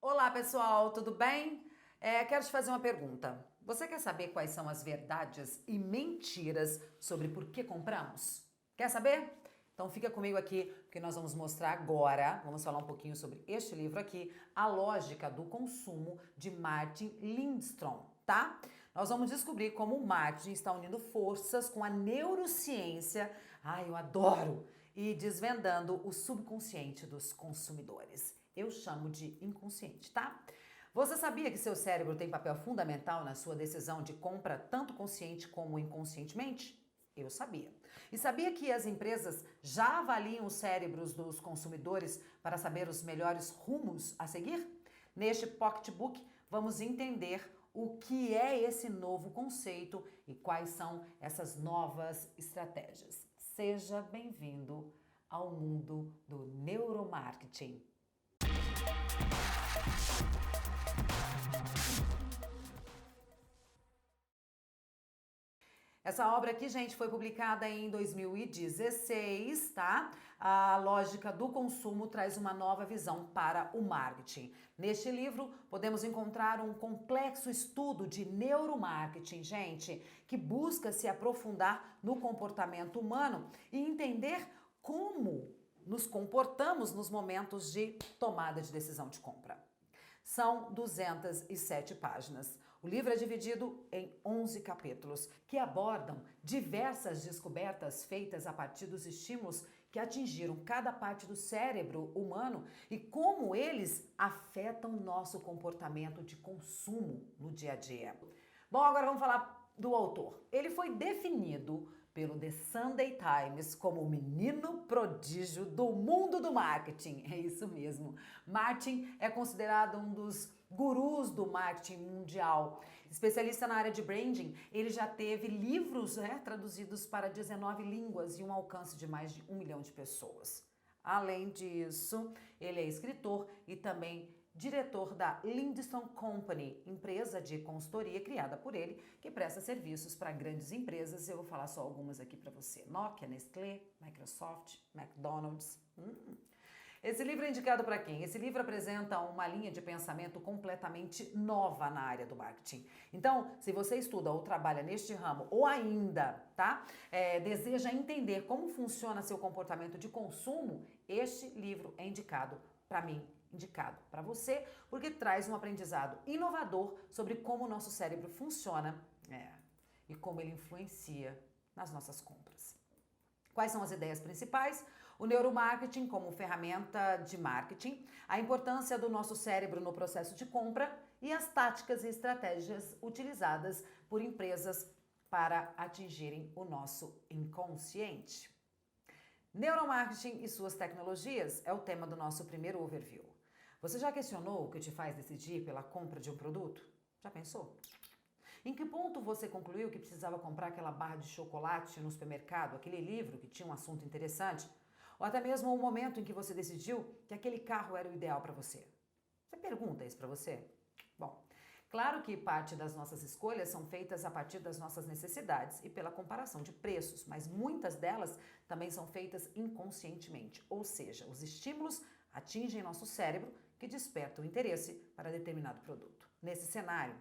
Olá, pessoal, tudo bem? Quero te fazer uma pergunta. Você quer saber quais são as verdades e mentiras sobre por que compramos? Quer saber? Então fica comigo aqui, porque nós vamos mostrar agora, vamos falar um pouquinho sobre este livro aqui, A Lógica do Consumo, de Martin Lindstrom, tá? Nós vamos descobrir como o marketing está unindo forças com a neurociência, ai, eu adoro, e desvendando o subconsciente dos consumidores. Eu chamo de inconsciente, tá? Você sabia que seu cérebro tem papel fundamental na sua decisão de compra, tanto consciente como inconscientemente? Eu sabia. E sabia que as empresas já avaliam os cérebros dos consumidores para saber os melhores rumos a seguir? Neste Pocketbook, vamos entender o que é esse novo conceito e quais são essas novas estratégias. Seja bem-vindo ao mundo do neuromarketing. Essa obra aqui, gente, foi publicada em 2016, tá? A Lógica do Consumo traz uma nova visão para o marketing. Neste livro, podemos encontrar um complexo estudo de neuromarketing, gente, que busca se aprofundar no comportamento humano e entender como nos comportamos nos momentos de tomada de decisão de compra. São 207 páginas. O livro é dividido em 11 capítulos que abordam diversas descobertas feitas a partir dos estímulos que atingiram cada parte do cérebro humano e como eles afetam nosso comportamento de consumo no dia a dia. Bom, agora vamos falar do autor. Ele foi definido pelo The Sunday Times como o menino prodígio do mundo do marketing. É isso mesmo. Martin é considerado um dos gurus do marketing mundial. Especialista na área de branding, ele já teve livros traduzidos para 19 línguas e um alcance de mais de 1 milhão de pessoas. Além disso, ele é escritor e também diretor da Lindstrom Company, empresa de consultoria criada por ele, que presta serviços para grandes empresas. Eu vou falar só algumas aqui para você. Nokia, Nestlé, Microsoft, McDonald's. Esse livro é indicado para quem? Esse livro apresenta uma linha de pensamento completamente nova na área do marketing. Então, se você estuda ou trabalha neste ramo ou ainda, deseja entender como funciona seu comportamento de consumo, este livro é indicado para mim, indicado para você, porque traz um aprendizado inovador sobre como o nosso cérebro funciona e como ele influencia nas nossas compras. Quais são as ideias principais? O neuromarketing como ferramenta de marketing, a importância do nosso cérebro no processo de compra e as táticas e estratégias utilizadas por empresas para atingirem o nosso inconsciente. Neuromarketing e suas tecnologias é o tema do nosso primeiro overview. Você já questionou o que te faz decidir pela compra de um produto? Já pensou? Em que ponto você concluiu que precisava comprar aquela barra de chocolate no supermercado, aquele livro que tinha um assunto interessante? Ou até mesmo o momento em que você decidiu que aquele carro era o ideal para você? Você pergunta isso para você? Bom, claro que parte das nossas escolhas são feitas a partir das nossas necessidades e pela comparação de preços, mas muitas delas também são feitas inconscientemente, ou seja, os estímulos atingem nosso cérebro que desperta o interesse para determinado produto. Nesse cenário,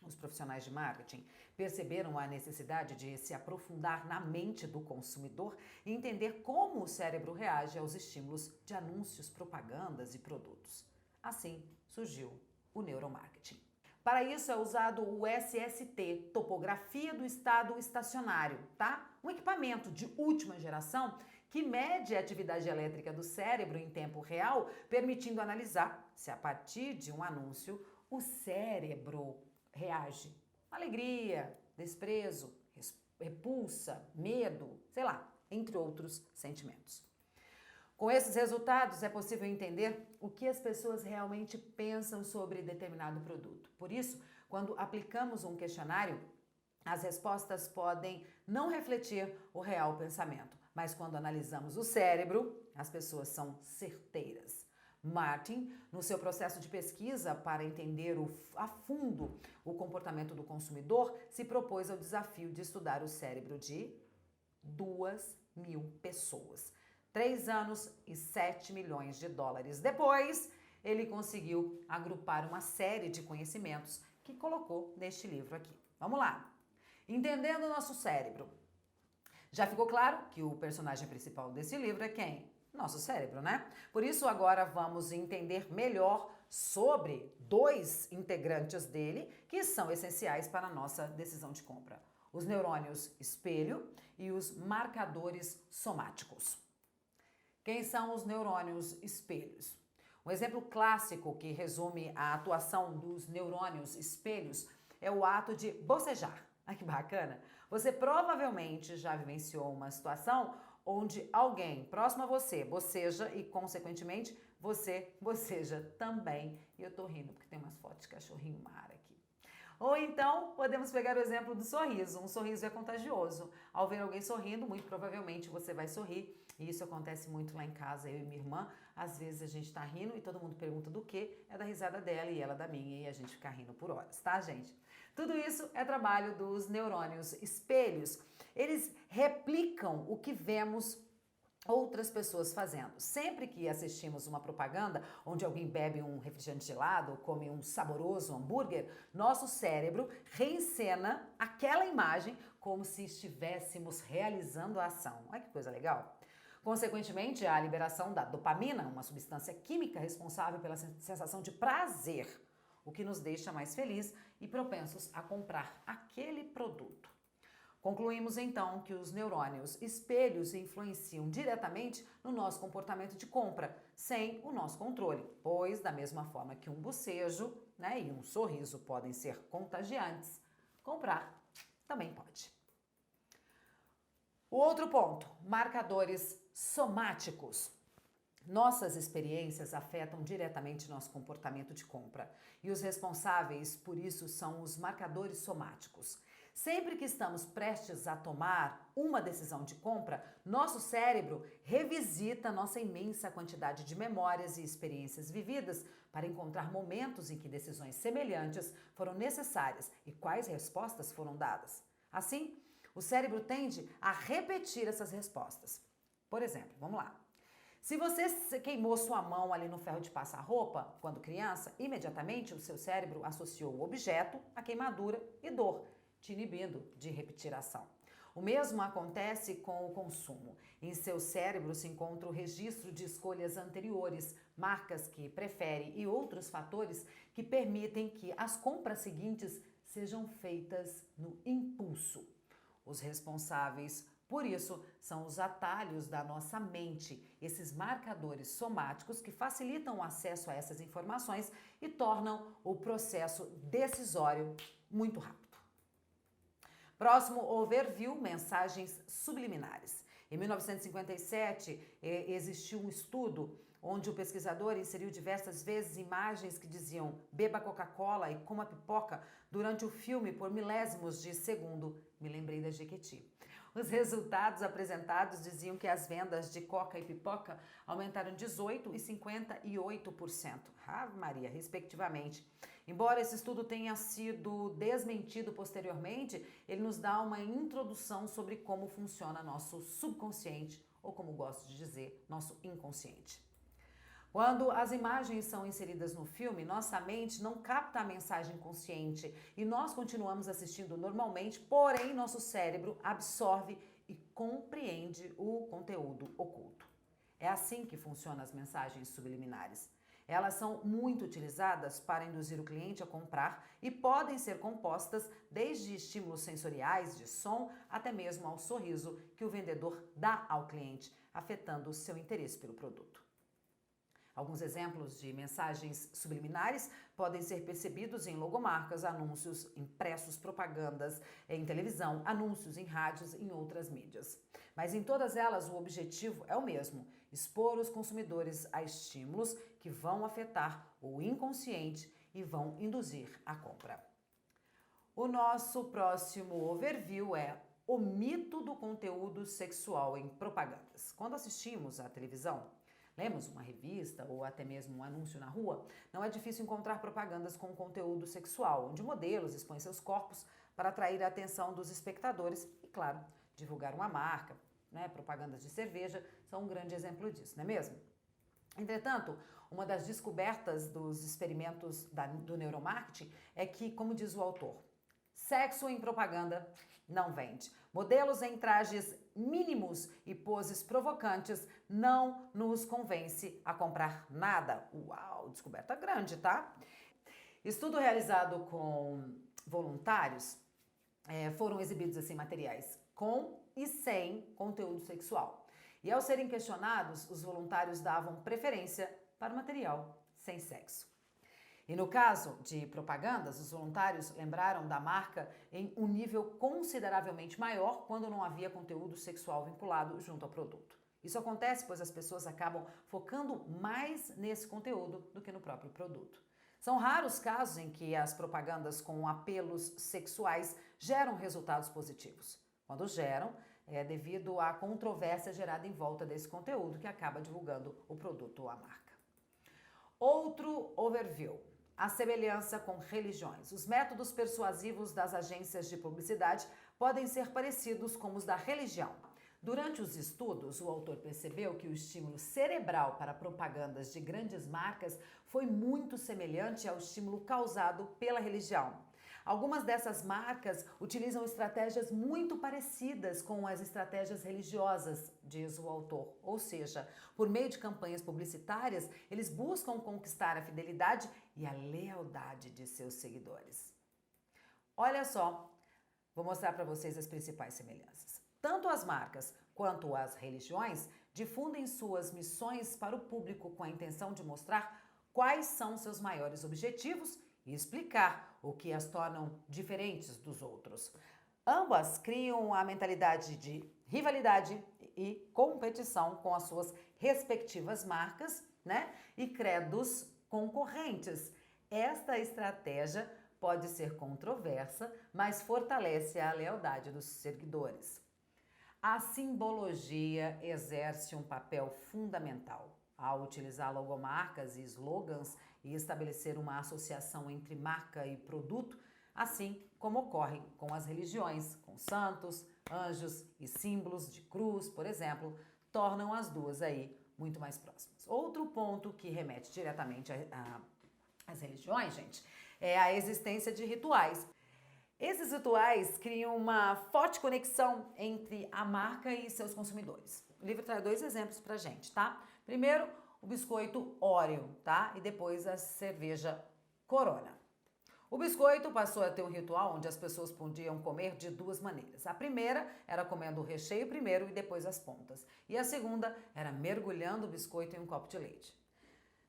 os profissionais de marketing perceberam a necessidade de se aprofundar na mente do consumidor e entender como o cérebro reage aos estímulos de anúncios, propagandas e produtos. Assim surgiu o neuromarketing. Para isso é usado o SST, Topografia do Estado Estacionário, tá? Um equipamento de última geração que mede a atividade elétrica do cérebro em tempo real, permitindo analisar se a partir de um anúncio o cérebro reage. Alegria, desprezo, repulsa, medo, sei lá, entre outros sentimentos. Com esses resultados, é possível entender o que as pessoas realmente pensam sobre determinado produto. Por isso, quando aplicamos um questionário, as respostas podem não refletir o real pensamento, mas quando analisamos o cérebro, as pessoas são certeiras. Martin, no seu processo de pesquisa para entender a fundo o comportamento do consumidor, se propôs ao desafio de estudar o cérebro de 2.000 pessoas. 3 anos e 7 milhões de dólares depois, ele conseguiu agrupar uma série de conhecimentos que colocou neste livro aqui. Vamos lá! Entendendo o nosso cérebro. Já ficou claro que o personagem principal desse livro é quem? Nosso cérebro, né? Por isso, agora vamos entender melhor sobre dois integrantes dele que são essenciais para a nossa decisão de compra: os neurônios espelho e os marcadores somáticos. Quem são os neurônios espelhos? Um exemplo clássico que resume a atuação dos neurônios espelhos é o ato de bocejar. Ah, que bacana! Você provavelmente já vivenciou uma situação onde alguém próximo a você boceja e, consequentemente, você boceja também. E eu tô rindo porque tem umas fotos de cachorrinho mar aqui. Ou então, podemos pegar o exemplo do sorriso. Um sorriso é contagioso. Ao ver alguém sorrindo, muito provavelmente você vai sorrir. E isso acontece muito lá em casa, eu e minha irmã. Às vezes a gente tá rindo e todo mundo pergunta do quê? É da risada dela e ela da minha, e a gente fica rindo por horas, tá, gente? Tudo isso é trabalho dos neurônios espelhos. Eles replicam o que vemos outras pessoas fazendo. Sempre que assistimos uma propaganda onde alguém bebe um refrigerante gelado ou come um saboroso hambúrguer, nosso cérebro reencena aquela imagem como se estivéssemos realizando a ação. Olha que coisa legal! Consequentemente, a liberação da dopamina, uma substância química responsável pela sensação de prazer, o que nos deixa mais felizes e propensos a comprar aquele produto. Concluímos então que os neurônios espelhos influenciam diretamente no nosso comportamento de compra, sem o nosso controle, pois da mesma forma que um bocejo, e um sorriso podem ser contagiantes, comprar também pode. O outro ponto, marcadores somáticos. Nossas experiências afetam diretamente nosso comportamento de compra e os responsáveis por isso são os marcadores somáticos. Sempre que estamos prestes a tomar uma decisão de compra, nosso cérebro revisita nossa imensa quantidade de memórias e experiências vividas para encontrar momentos em que decisões semelhantes foram necessárias e quais respostas foram dadas. Assim, o cérebro tende a repetir essas respostas. Por exemplo, vamos lá. Se você queimou sua mão ali no ferro de passar roupa quando criança, imediatamente o seu cérebro associou o objeto à queimadura e dor, te inibindo de repetir a ação. O mesmo acontece com o consumo. Em seu cérebro se encontra o registro de escolhas anteriores, marcas que prefere e outros fatores que permitem que as compras seguintes sejam feitas no impulso. Os responsáveis por isso são os atalhos da nossa mente, esses marcadores somáticos que facilitam o acesso a essas informações e tornam o processo decisório muito rápido. Próximo overview, mensagens subliminares. Em 1957, existiu um estudo onde o pesquisador inseriu diversas vezes imagens que diziam beba Coca-Cola e coma pipoca durante o filme por milésimos de segundo. Me lembrei da Jequiti. Os resultados apresentados diziam que as vendas de coca e pipoca aumentaram 18% e 58%. Ave Maria, respectivamente. Embora esse estudo tenha sido desmentido posteriormente, ele nos dá uma introdução sobre como funciona nosso subconsciente, ou como gosto de dizer, nosso inconsciente. Quando as imagens são inseridas no filme, nossa mente não capta a mensagem consciente e nós continuamos assistindo normalmente, porém nosso cérebro absorve e compreende o conteúdo oculto. É assim que funcionam as mensagens subliminares. Elas são muito utilizadas para induzir o cliente a comprar e podem ser compostas desde estímulos sensoriais, de som, até mesmo ao sorriso que o vendedor dá ao cliente, afetando o seu interesse pelo produto. Alguns exemplos de mensagens subliminares podem ser percebidos em logomarcas, anúncios impressos, propagandas em televisão, anúncios em rádios e em outras mídias. Mas em todas elas o objetivo é o mesmo: expor os consumidores a estímulos que vão afetar o inconsciente e vão induzir a compra. O nosso próximo overview é o mito do conteúdo sexual em propagandas. Quando assistimos à televisão, lemos uma revista ou até mesmo um anúncio na rua, não é difícil encontrar propagandas com conteúdo sexual, onde modelos expõem seus corpos para atrair a atenção dos espectadores e, claro, divulgar uma marca, propagandas de cerveja são um grande exemplo disso, não é mesmo? Entretanto, uma das descobertas dos experimentos do neuromarketing é que, como diz o autor, sexo em propaganda não vende. Modelos em trajes mínimos e poses provocantes não nos convence a comprar nada. Uau, descoberta grande, tá? Estudo realizado com voluntários foram exibidos assim materiais com e sem conteúdo sexual. E ao serem questionados, os voluntários davam preferência para o material sem sexo. E no caso de propagandas, os voluntários lembraram da marca em um nível consideravelmente maior quando não havia conteúdo sexual vinculado junto ao produto. Isso acontece pois as pessoas acabam focando mais nesse conteúdo do que no próprio produto. São raros casos em que as propagandas com apelos sexuais geram resultados positivos. Quando geram, é devido à controvérsia gerada em volta desse conteúdo que acaba divulgando o produto ou a marca. Outro overview. A semelhança com religiões. Os métodos persuasivos das agências de publicidade podem ser parecidos com os da religião. Durante os estudos, o autor percebeu que o estímulo cerebral para propagandas de grandes marcas foi muito semelhante ao estímulo causado pela religião. Algumas dessas marcas utilizam estratégias muito parecidas com as estratégias religiosas, diz o autor. Ou seja, por meio de campanhas publicitárias, eles buscam conquistar a fidelidade e a lealdade de seus seguidores. Olha só, vou mostrar para vocês as principais semelhanças. Tanto as marcas quanto as religiões difundem suas missões para o público com a intenção de mostrar quais são seus maiores objetivos e explicar o que as tornam diferentes dos outros. Ambas criam a mentalidade de rivalidade e competição com as suas respectivas marcas, né? E credos concorrentes. Esta estratégia pode ser controversa, mas fortalece a lealdade dos seguidores. A simbologia exerce um papel fundamental. Ao utilizar logomarcas e slogans e estabelecer uma associação entre marca e produto, assim como ocorre com as religiões, com santos, anjos e símbolos de cruz, por exemplo, tornam as duas aí muito mais próximas. Outro ponto que remete diretamente às religiões, gente, é a existência de rituais. Esses rituais criam uma forte conexão entre a marca e seus consumidores. O livro traz 2 exemplos pra gente, tá? Primeiro, o biscoito Oreo, tá? E depois a cerveja Corona. O biscoito passou a ter um ritual onde as pessoas podiam comer de 2 maneiras. A primeira era comendo o recheio primeiro e depois as pontas. E a segunda era mergulhando o biscoito em um copo de leite.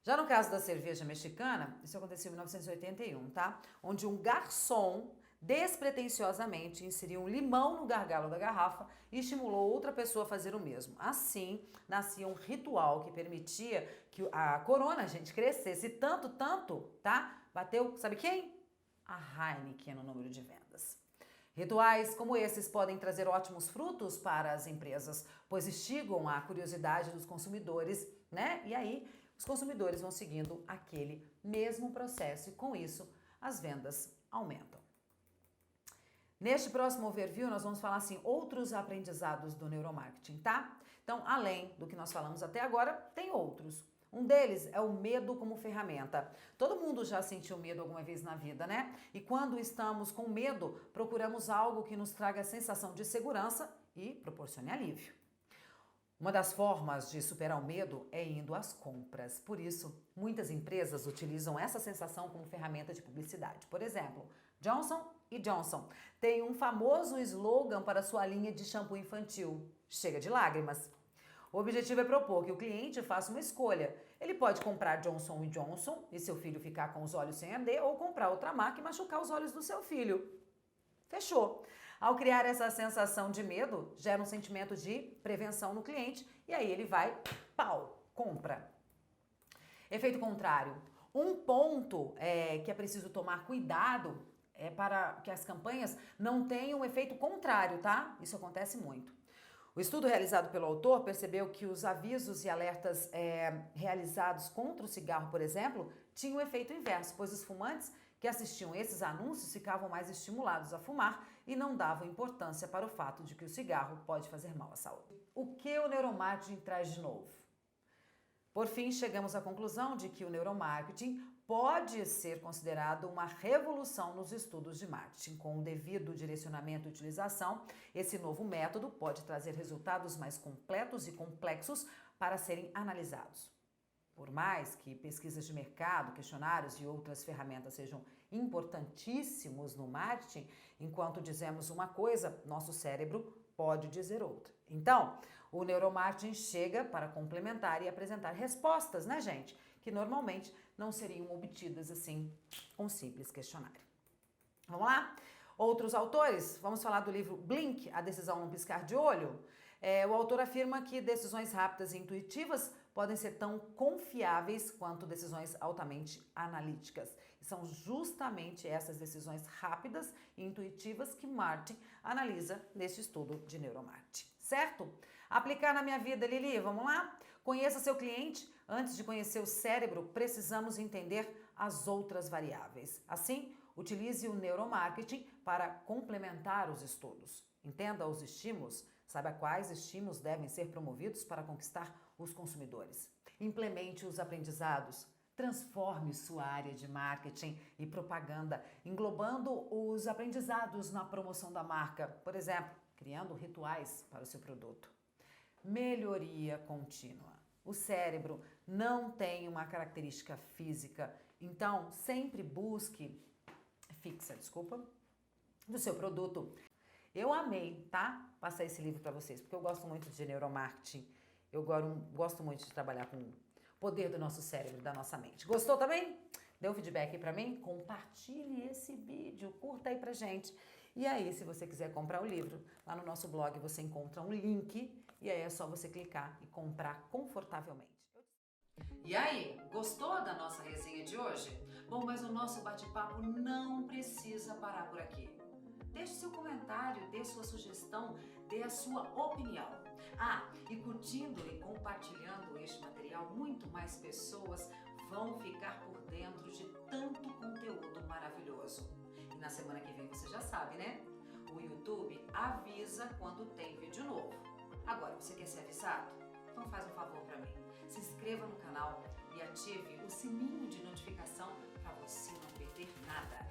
Já no caso da cerveja mexicana, isso aconteceu em 1981, tá? Onde um garçom despretensiosamente inseriu um limão no gargalo da garrafa e estimulou outra pessoa a fazer o mesmo. Assim, nascia um ritual que permitia que a Corona, gente, crescesse tanto, tá? Bateu, sabe quem? A Heineken no número de vendas. Rituais como esses podem trazer ótimos frutos para as empresas, pois instigam a curiosidade dos consumidores, né? E aí, os consumidores vão seguindo aquele mesmo processo e, com isso, as vendas aumentam. Neste próximo overview, nós vamos falar, assim, outros aprendizados do neuromarketing, tá? Então, além do que nós falamos até agora, tem outros. Um deles é o medo como ferramenta. Todo mundo já sentiu medo alguma vez na vida, né? E quando estamos com medo, procuramos algo que nos traga sensação de segurança e proporcione alívio. Uma das formas de superar o medo é indo às compras. Por isso, muitas empresas utilizam essa sensação como ferramenta de publicidade. Por exemplo, Johnson & Johnson tem um famoso slogan para sua linha de shampoo infantil: chega de lágrimas. O objetivo é propor que o cliente faça uma escolha. Ele pode comprar Johnson & Johnson e seu filho ficar com os olhos sem arder, ou comprar outra marca e machucar os olhos do seu filho. Fechou. Ao criar essa sensação de medo, gera um sentimento de prevenção no cliente e aí ele vai, pau, compra. Efeito contrário. Um ponto que é preciso tomar cuidado é para que as campanhas não tenham um efeito contrário, tá? Isso acontece muito. O estudo realizado pelo autor percebeu que os avisos e alertas realizados contra o cigarro, por exemplo, tinham um efeito inverso, pois os fumantes que assistiam esses anúncios ficavam mais estimulados a fumar e não davam importância para o fato de que o cigarro pode fazer mal à saúde. O que o neuromarketing traz de novo? Por fim, chegamos à conclusão de que o neuromarketing pode ser considerado uma revolução nos estudos de marketing. Com o devido direcionamento e utilização, esse novo método pode trazer resultados mais completos e complexos para serem analisados. Por mais que pesquisas de mercado, questionários e outras ferramentas sejam importantíssimos no marketing, enquanto dizemos uma coisa, nosso cérebro pode dizer outra. Então, o neuromarketing chega para complementar e apresentar respostas, né, gente? Que normalmente não seriam obtidas assim com um simples questionário. Vamos lá? Outros autores, vamos falar do livro Blink, A Decisão num Piscar de Olho. O autor afirma que decisões rápidas e intuitivas podem ser tão confiáveis quanto decisões altamente analíticas. E são justamente essas decisões rápidas e intuitivas que Martin analisa neste estudo de neuromarketing, certo? Aplicar na minha vida, Lili, vamos lá? Conheça seu cliente. Antes de conhecer o cérebro, precisamos entender as outras variáveis. Assim, utilize o neuromarketing para complementar os estudos. Entenda os estímulos, saiba quais estímulos devem ser promovidos para conquistar os consumidores. Implemente os aprendizados. Transforme sua área de marketing e propaganda, englobando os aprendizados na promoção da marca, por exemplo, criando rituais para o seu produto. Melhoria contínua. O cérebro não tem uma característica física, então sempre busque do seu produto. Eu amei, tá? Passar esse livro para vocês, porque eu gosto muito de neuromarketing. Eu gosto muito de trabalhar com o poder do nosso cérebro, da nossa mente. Gostou também? Dê um feedback aí pra mim? Compartilhe esse vídeo, curta aí pra gente. E aí, se você quiser comprar o livro, lá no nosso blog você encontra um link e aí é só você clicar e comprar confortavelmente. E aí, gostou da nossa resenha de hoje? Bom, mas o nosso bate-papo não precisa parar por aqui. Deixe seu comentário, dê sua sugestão, dê a sua opinião. E curtindo e compartilhando este material, muito mais pessoas vão ficar por dentro de tanto conteúdo maravilhoso. E na semana que vem você já sabe, né? O YouTube avisa quando tem vídeo novo. Agora, você quer ser avisado? Então faz um favor para mim. Se inscreva no canal e ative o sininho de notificação para você não perder nada.